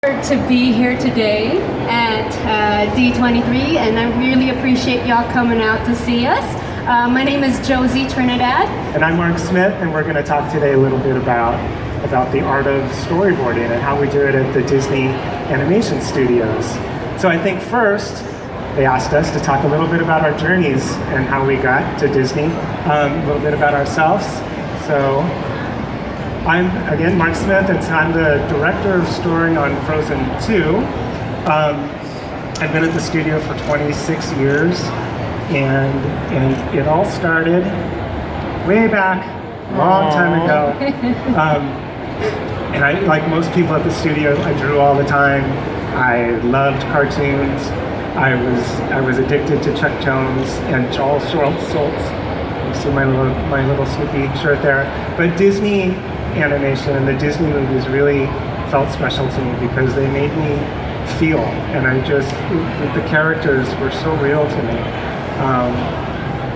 To be here today at D23, and I really appreciate y'all coming out to see us. My name is Josie Trinidad. And I'm Marc Smith, and we're going to talk today a little bit about the art of storyboarding and how we do it at the Disney Animation Studios. So I think first, they asked us to talk a little bit about our journeys and how we got to Disney, a little bit about ourselves. So I'm, again, Marc Smith, and I'm the director of story on Frozen 2. I've been at the studio for 26 years, and it all started way back, a long time ago. And I, like most people at the studio, I drew all the time. I loved cartoons. I was addicted to Chuck Jones and Charles Schultz. You see my little Snoopy shirt there. But Disney animation and the Disney movies really felt special to me because they made me feel, and the characters were so real to me,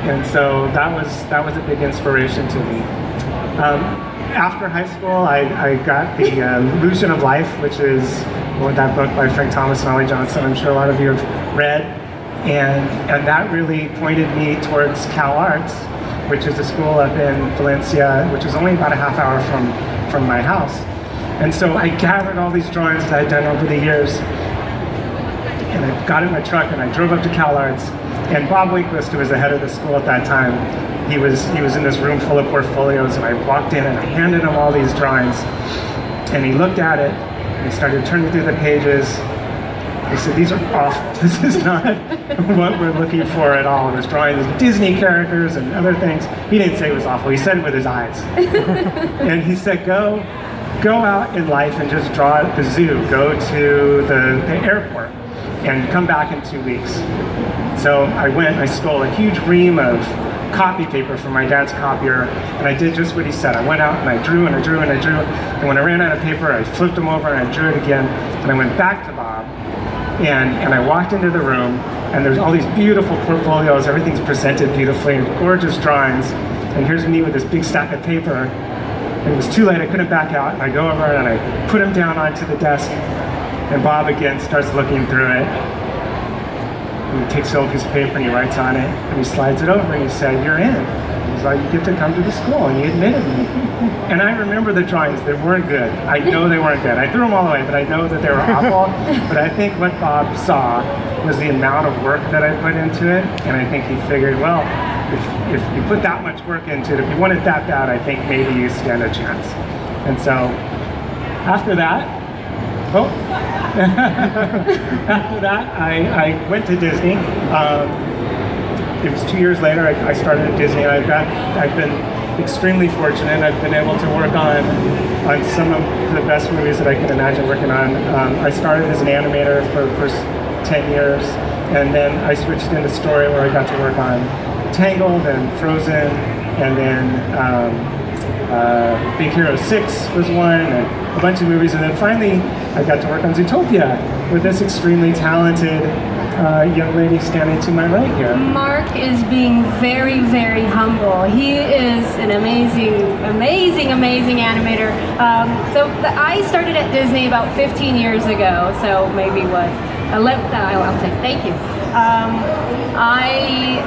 and so that was a big inspiration to me. After high school, I got the Illusion of Life, which is that book by Frank Thomas and Ollie Johnson. I'm sure a lot of you have read, and that really pointed me towards Cal Arts, which is a school up in Valencia, which is only about a half hour from my house. And so I gathered all these drawings that I'd done over the years, and I got in my truck and I drove up to Cal Arts, and Bob Weequist, who was the head of the school at that time, he was in this room full of portfolios, and I walked in and I handed him all these drawings, and he looked at it, and he started turning through the pages. He said, "These are off. This is not what we're looking for at all." He was drawing these Disney characters and other things. He didn't say it was awful. He said it with his eyes. And he said, go out in life and just draw at the zoo. Go to the airport and come back in 2 weeks. So I went, I stole a huge ream of copy paper from my dad's copier, and I did just what he said. I went out and I drew and I drew and I drew. And when I ran out of paper, I flipped them over and I drew it again. And I went back to Bob. And I walked into the room, and there's all these beautiful portfolios, everything's presented beautifully, and gorgeous drawings, and here's me with this big stack of paper, and it was too late, I couldn't back out, and I go over and I put them down onto the desk, and Bob again starts looking through it, and he takes a little piece of paper and he writes on it, and he slides it over, and he said, "You're in." He's like, "You get to come to the school," and he admitted me. And I remember the drawings, they weren't good. I know they weren't good. I threw them all away, but I know that they were awful. But I think what Bob saw was the amount of work that I put into it, and I think he figured, well, if you put that much work into it, if you want it that bad, I think maybe you stand a chance. And so, after that, I went to Disney. It was 2 years later, I started at Disney, and I've been extremely fortunate. I've been able to work on some of the best movies that I can imagine working on. I started as an animator for the first 10 years, and then I switched into story where I got to work on Tangled and Frozen, and then Big Hero 6 was one, and a bunch of movies, and then finally I got to work on Zootopia with this extremely talented young lady standing to my right here. Marc is being very, very humble. He is an amazing animator. I started at Disney about 15 years ago, so maybe what, 11, I'll take, thank you. I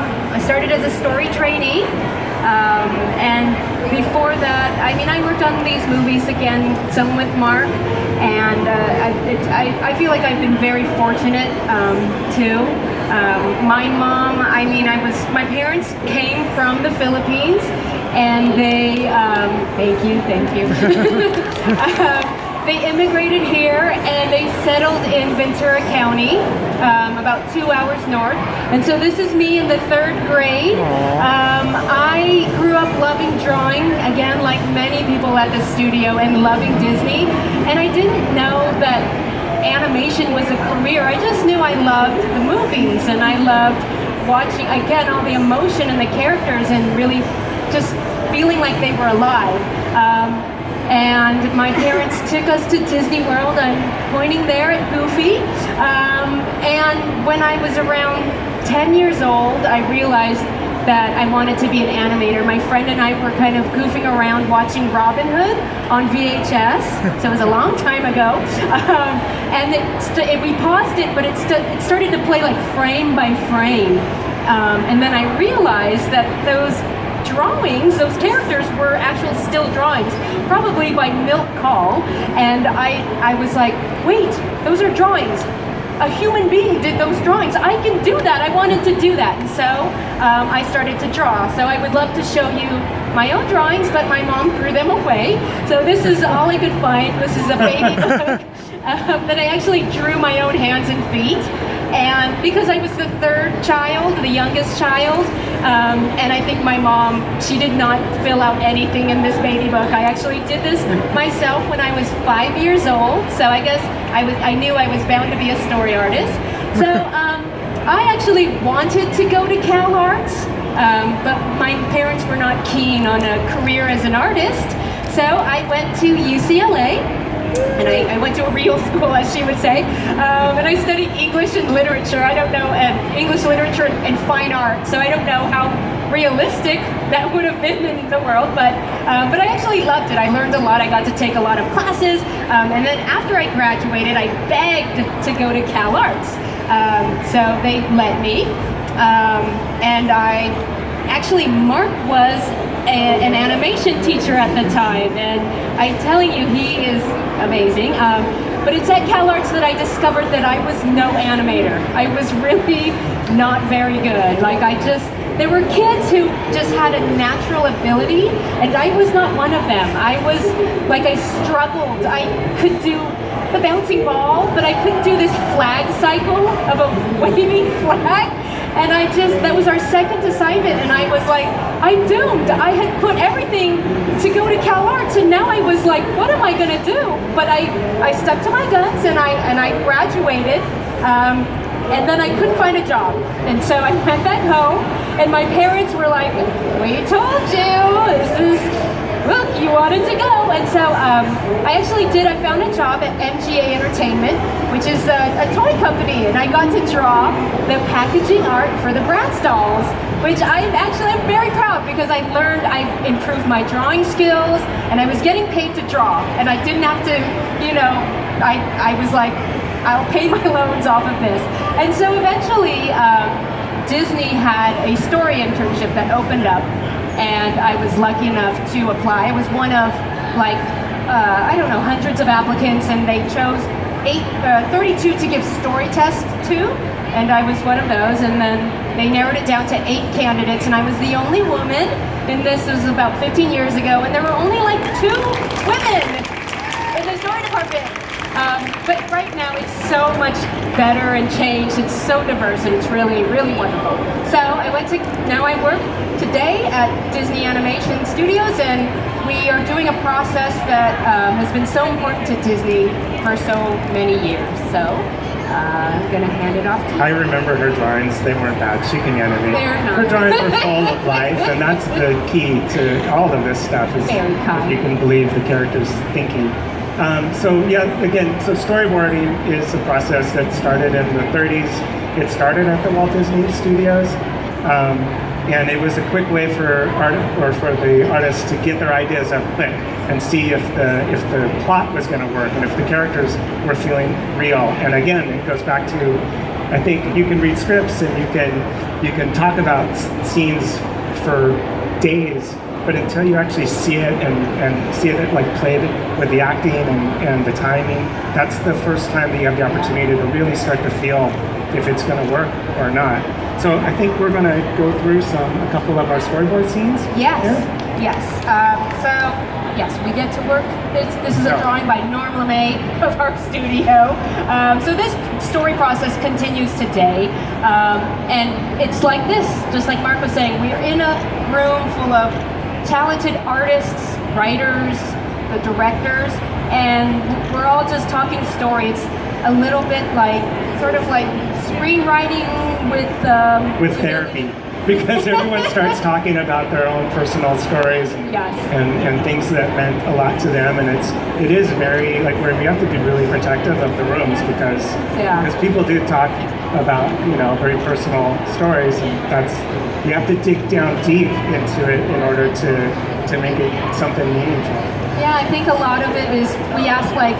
started as a story trainee, and before that, I worked on these movies again, some with Marc, and I feel like I've been very fortunate too. My mom, my parents came from the Philippines, and they, thank you. They immigrated here and they settled in Ventura County, about 2 hours north. And so this is me in the 3rd grade. I grew up loving drawing, again, like many people at the studio, and loving Disney. And I didn't know that animation was a career. I just knew I loved the movies, and I loved watching, again, all the emotion and the characters, and really just feeling like they were alive. And my parents took us to Disney World. I'm pointing there at Goofy. And when I was around 10 years old, I realized that I wanted to be an animator. My friend and I were kind of goofing around watching Robin Hood on VHS, so it was a long time ago. And we paused it, but it started to play like frame by frame. And then I realized that those drawings, those characters were actual still drawings, probably by Milt Kahl. And I was like, wait, those are drawings. A human being did those drawings. I can do that. I wanted to do that. And so I started to draw. So I would love to show you my own drawings, but my mom threw them away. So this is all I could find. This is a baby book that I actually drew my own hands and feet. And because I was the third child, the youngest child, and I think my mom, she did not fill out anything in this baby book. I actually did this myself when I was 5 years old. So I guess I knew I was bound to be a story artist. So I actually wanted to go to Cal Arts, but my parents were not keen on a career as an artist. So I went to UCLA. And I went to a real school, as she would say, and I studied English and literature. I don't know, English literature and fine art. So I don't know how realistic that would have been in the world, but I actually loved it. I learned a lot. I got to take a lot of classes, and then after I graduated, I begged to go to Cal Arts. So they let me, and Marc was an animation teacher at the time, and I'm telling you, he is amazing. But it's at Cal Arts that I discovered that I was no animator. I was really not very good. There were kids who just had a natural ability, and I was not one of them. I struggled. I could do the bouncing ball, but I couldn't do this flag cycle of a waving flag. And that was our second assignment, and I was like, I'm doomed. I had put everything to go to Cal Arts, and now I was like, what am I gonna do? But I stuck to my guns, and I graduated, and then I couldn't find a job. And so I went back home, and my parents were like, we told you, look, you wanted to go. And so I found a job at MGA Entertainment, which is a toy company, and I got to draw the packaging art for the Bratz dolls, which I'm very proud because I improved my drawing skills, and I was getting paid to draw, and I didn't have to, I was like, I'll pay my loans off of this. And so eventually, Disney had a story internship that opened up, and I was lucky enough to apply. I was one of hundreds of applicants, and they chose 32 to give story tests to, and I was one of those, and then they narrowed it down to 8 candidates, and I was the only woman, and this was about 15 years ago, and there were only 2 women in the story department. But right now it's so much better and changed. It's so diverse, and it's really, really wonderful. So now I work today at Disney Animation Studios, and we are doing a process that has been so important to Disney for so many years. So I'm gonna hand it off to you. I remember her drawings. They weren't bad. She can animate. They're not. Her drawings were full of life, and that's the key to all of this stuff, is Very kind. if you can believe the character's thinking. So storyboarding is a process that started in the 30s. It started at the Walt Disney Studios, and it was a quick way for the artists to get their ideas up quick and see if the plot was going to work and if the characters were feeling real. And again, it goes back to, I think you can read scripts and you can talk about scenes for days, but until you actually see it and see it played with the acting and the timing, that's the first time that you have the opportunity to really start to feel if it's going to work or not. So I think we're going to go through a couple of our storyboard scenes. Yes, here. yes. Yes, we get to work. This is a drawing by Norm LeMay of our studio. So this story process continues today. And it's like this, just like Marc was saying, we're in a room full of talented artists, writers, the directors, and we're all just talking story. It's a little bit sort of like screenwriting with therapy, because everyone starts talking about their own personal stories and things that meant a lot to them, and it is very where we have to be really protective of the rooms because people do talk about very personal stories, and you have to dig down deep into it in order to make it something meaningful. Yeah, I think a lot of it is we ask like,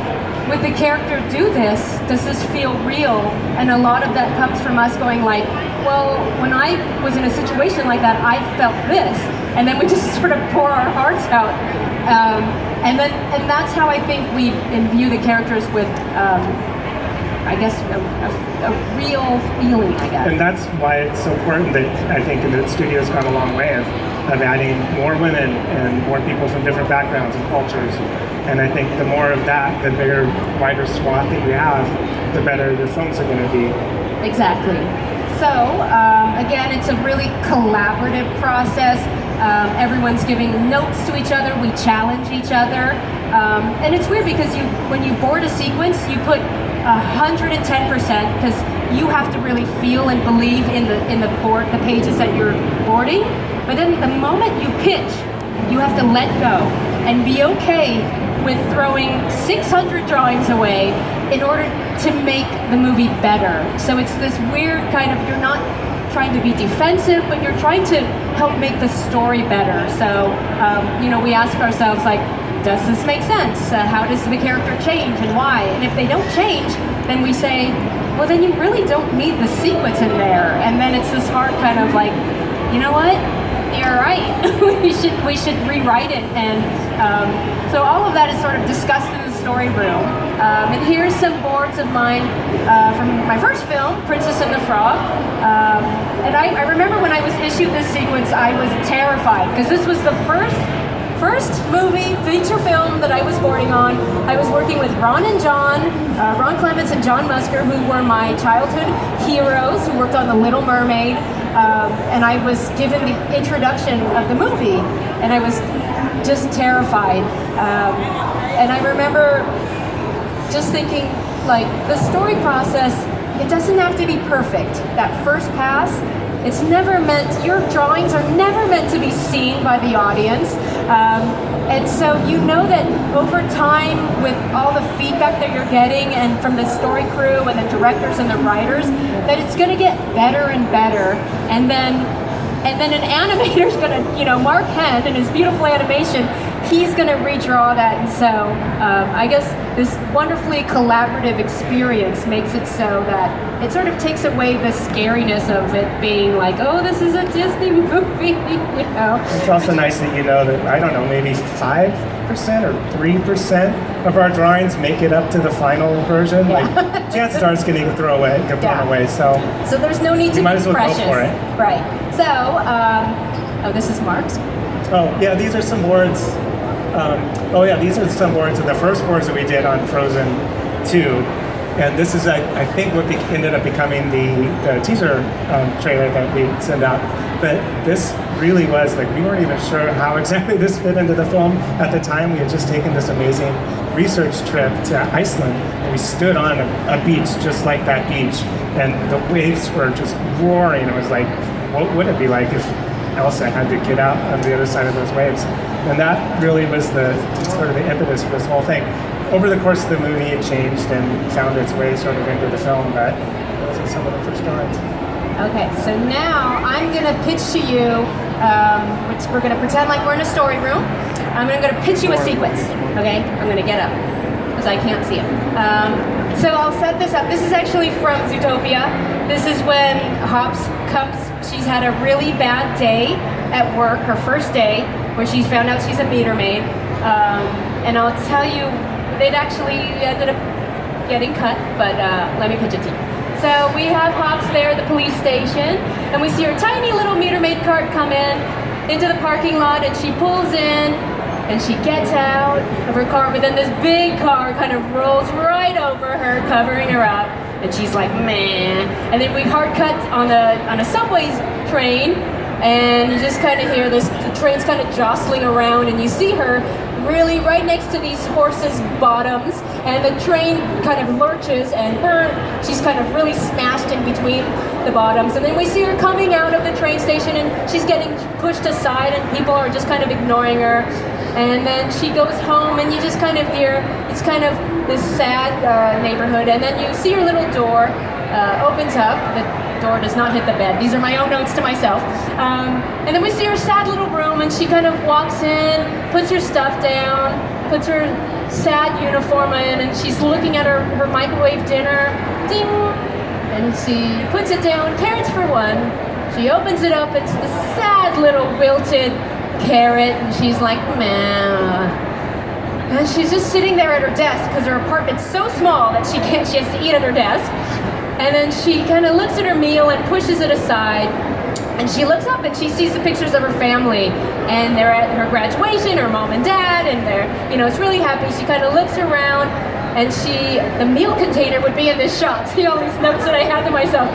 would the character do this? Does this feel real? And a lot of that comes from us going like, well, when I was in a situation like that, I felt this. And then we just sort of pour our hearts out. And that's how I think we imbue the characters with, I guess, a real feeling, I guess. And that's why it's so important that I think the studio's gone a long way of adding more women and more people from different backgrounds and cultures. And I think the more of that, the bigger, wider swath that you have, the better the films are going to be. Exactly. So, again, it's a really collaborative process. Everyone's giving notes to each other. We challenge each other. And it's weird because when you board a sequence, you put 110% because you have to really feel and believe in the pages that you're boarding. But then the moment you pitch, you have to let go and be okay with throwing 600 drawings away in order to make the movie better. So it's this weird kind of, you're not trying to be defensive, but you're trying to help make the story better. So, we ask ourselves like, does this make sense? How does the character change and why? And if they don't change, then we say, well, then you really don't need the sequence in there. And then it's this hard kind of like, you know what? You're right. we should rewrite it. And so all of that is sort of discussed in the story room. And here's some boards of mine from my first film, Princess and the Frog. And I remember when I was issued this sequence, I was terrified because this was the first movie, feature film that I was boarding on. I was working with Ron Clements and John Musker, who were my childhood heroes, who worked on The Little Mermaid. And I was given the introduction of the movie, and I was just terrified. And I remember just thinking, like, the story process, it doesn't have to be perfect. That first pass, it's never meant, your drawings are never meant to be seen by the audience. And so you know that over time, with all the feedback that you're getting and from the story crew and the directors and the writers, that it's gonna get better and better. And then an animator's gonna, Marc Henn and his beautiful animation, he's gonna redraw that. And so I guess this wonderfully collaborative experience makes it so that it sort of takes away the scariness of it being like, oh, this is a Disney movie, It's also nice that that, I don't know, maybe 5% or 3% of our drawings make it up to the final version. Yeah. Like, chances are it's going to get thrown away. So there's no need to might be as well precious. go for it. Right. So, this is Marc's. Oh, yeah, these are some boards. These are some boards of the first boards that we did on Frozen 2. And this is, I think, what ended up becoming the teaser trailer that we sent out. But this really was, like, we weren't even sure how exactly this fit into the film at the time. We had just taken this amazing research trip to Iceland, and we stood on a beach just like that beach, and the waves were just roaring. It was like, what would it be like if Elsa had to get out on the other side of those waves? And that really was sort of the impetus for this whole thing. Over the course of the movie, it changed and found its way sort of into the film, but those are some of the first drawings. Okay, so now I'm gonna pitch to you, which we're gonna pretend like we're in a story room. I'm gonna pitch you a sequence, okay? I'm gonna get up, because I can't see it. So I'll set this up. This is actually from Zootopia. This is when Hopps comes, she's had a really bad day at work, her first day, where she's found out she's a meter maid. And I'll tell you, they'd actually ended up getting cut, but let me pitch it to you. So we have Hopps there at the police station, and we see her tiny little meter maid cart come into the parking lot, and she pulls in, and she gets out of her car, but then this big car kind of rolls right over her, covering her up, and she's like, man. And then we hard cut on a subway train, and you just kind of hear the train's kind of jostling around, and you see her really right next to these horses' bottoms, and the train kind of lurches, and she's kind of really smashed in between the bottoms. And then we see her coming out of the train station, and she's getting pushed aside, and people are just kind of ignoring her. And then she goes home, and you just kind of hear, it's kind of this sad neighborhood, and then you see her little door opens up. The door does not hit the bed. These are my own notes to myself. And then we see her sad little room, and she kind of walks in, puts her stuff down, puts her sad uniform in, and she's looking at her microwave dinner. Ding! And she puts it down, carrots for one. She opens it up, it's the sad little wilted carrot, and she's like, meh. And she's just sitting there at her desk because her apartment's so small that she has to eat at her desk. And then she kind of looks at her meal and pushes it aside. And she looks up and she sees the pictures of her family. And they're at her graduation, her mom and dad, and they're, it's really happy. She kind of looks around, and the meal container would be in this shop. See all these notes that I have to myself.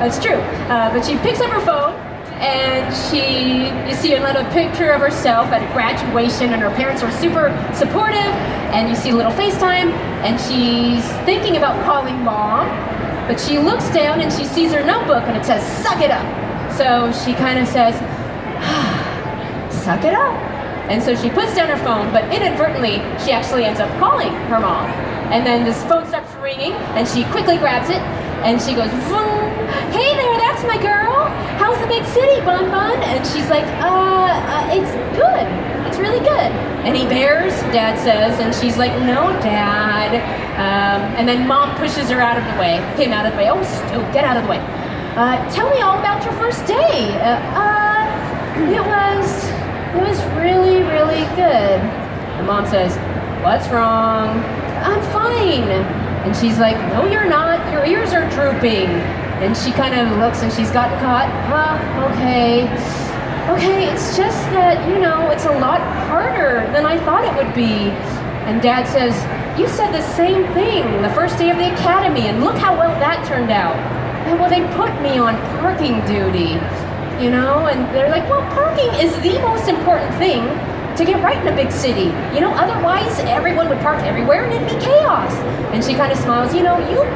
That's true. But she picks up her phone, and you see another picture of herself at a graduation, and her parents were super supportive, and you see a little FaceTime, and she's thinking about calling mom, but she looks down and she sees her notebook, and it says, suck it up. So she kind of says, suck it up. And so she puts down her phone, but inadvertently, she actually ends up calling her mom. And then this phone stops ringing, and she quickly grabs it, and she goes, vroom. Hey there, that's my girl. How's the big city, Bun Bun? And she's like, it's good. It's really good. Any bears? Dad says, and she's like, no, Dad. And then Mom pushes him out of the way. Oh, get out of the way. Tell me all about your first day. It was really, really good. And Mom says, what's wrong? I'm fine. And she's like, no, you're not. Your ears are drooping. And she kind of looks, and she's gotten caught. Okay, it's just that, it's a lot harder than I thought it would be. And Dad says, you said the same thing the first day of the academy, and look how well that turned out. And well, they put me on parking duty, and they're like, well, parking is the most important thing to get right in a big city. Otherwise everyone would park everywhere and it'd be chaos. And she kind of smiles, you'd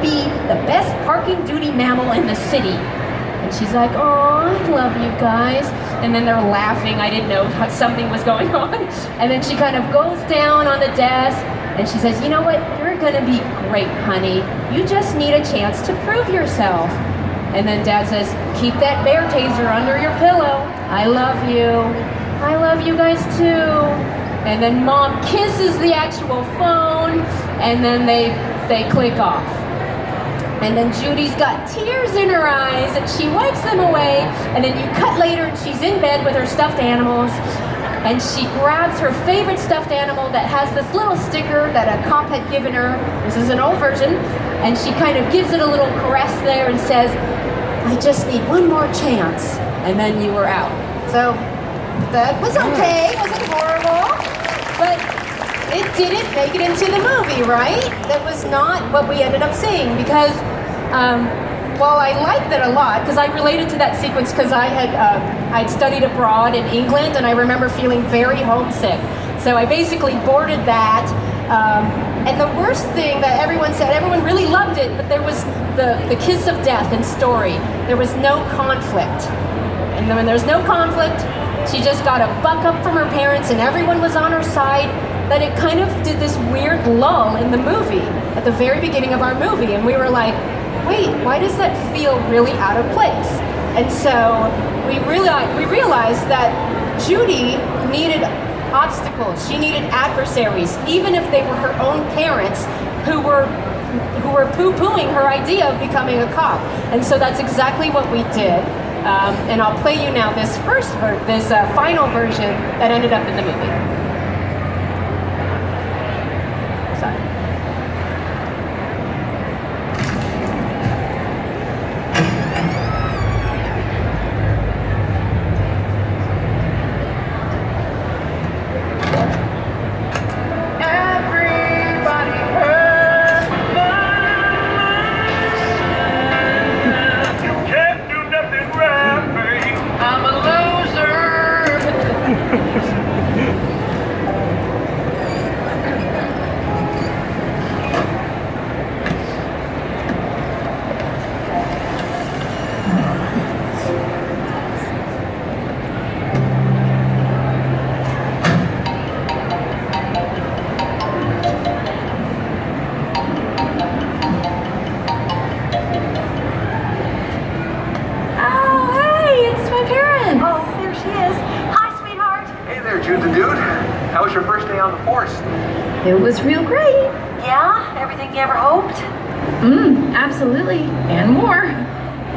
be the best parking duty mammal in the city. And she's like, oh, I love you guys. And then they're laughing. I didn't know something was going on. And then she kind of goes down on the desk, and she says, you know what? You're going to be great, honey. You just need a chance to prove yourself. And then Dad says, keep that bear taser under your pillow. I love you. I love you guys too. And then Mom kisses the actual phone, and then they click off. And then Judy's got tears in her eyes, and she wipes them away, and then you cut later, and she's in bed with her stuffed animals, and she grabs her favorite stuffed animal that has this little sticker that a cop had given her. This is an old version. And she kind of gives it a little caress there and says, I just need one more chance. And then you were out. So that was okay. It wasn't horrible. But it didn't make it into the movie, right? That was not what we ended up seeing, because while I liked it a lot, because I related to that sequence because I'd studied abroad in England, and I remember feeling very homesick. So I basically boarded that. And the worst thing that everyone said, everyone really loved it, but there was the kiss of death in Story. There was no conflict. And when there's no conflict, she just got a buck up from her parents, and everyone was on her side, that it kind of did this weird lull in the movie at the very beginning of our movie. And we were like, wait, why does that feel really out of place? And so we realized that Judy needed obstacles. She needed adversaries, even if they were her own parents who were poo-pooing her idea of becoming a cop. And so that's exactly what we did. And I'll play you now this final version that ended up in the movie. Sorry. It was real great. Yeah? Everything you ever hoped? Absolutely. And more.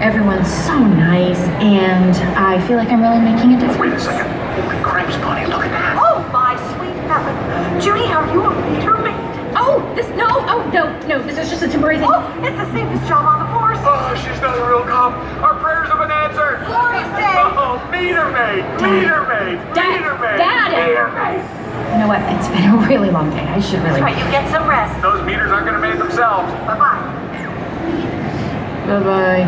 Everyone's so nice, and I feel like I'm really making a difference. Wait a second. Holy crap, Bonnie, look at that. Oh, my sweet Ellen. Judy, are you a meter maid? Oh, no, this is just a temporary thing. Oh, it's the safest job on the force. Oh, she's not a real cop. Our prayers have been answered. Glory day. Oh, meter maid, meter maid, meter maid, Dad. meter maid. You know what? It's been a really long day. I should really... That's right, you get some rest. Those meters aren't going to make themselves. Bye-bye. Bye-bye.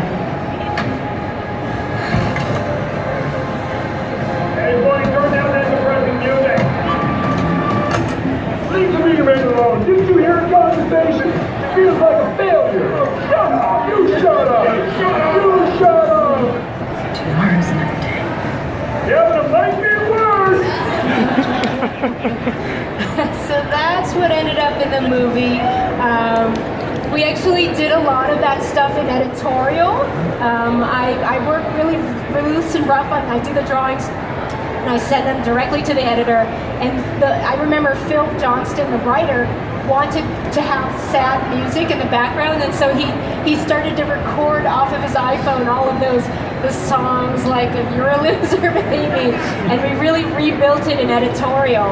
Hey, boy, turn down that depressing music. Leave the meter maid alone. Didn't you hear a conversation? It feels like a failure. Shut up! You shut up! You shut up! Tomorrow's another day. Yeah, but it might be worse. So that's what ended up in the movie. We actually did a lot of that stuff in editorial. I work really loose and rough on, I do the drawings and I send them directly to the editor. And I remember Phil Johnston, the writer, wanted to have sad music in the background, and so he started to record off of his iPhone all of the songs like "You're a Loser, Baby," and we really rebuilt it in editorial.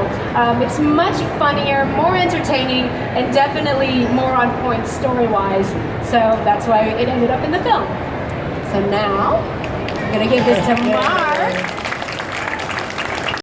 It's much funnier, more entertaining, and definitely more on point story-wise. So that's why it ended up in the film. So now I'm gonna give this to Marc.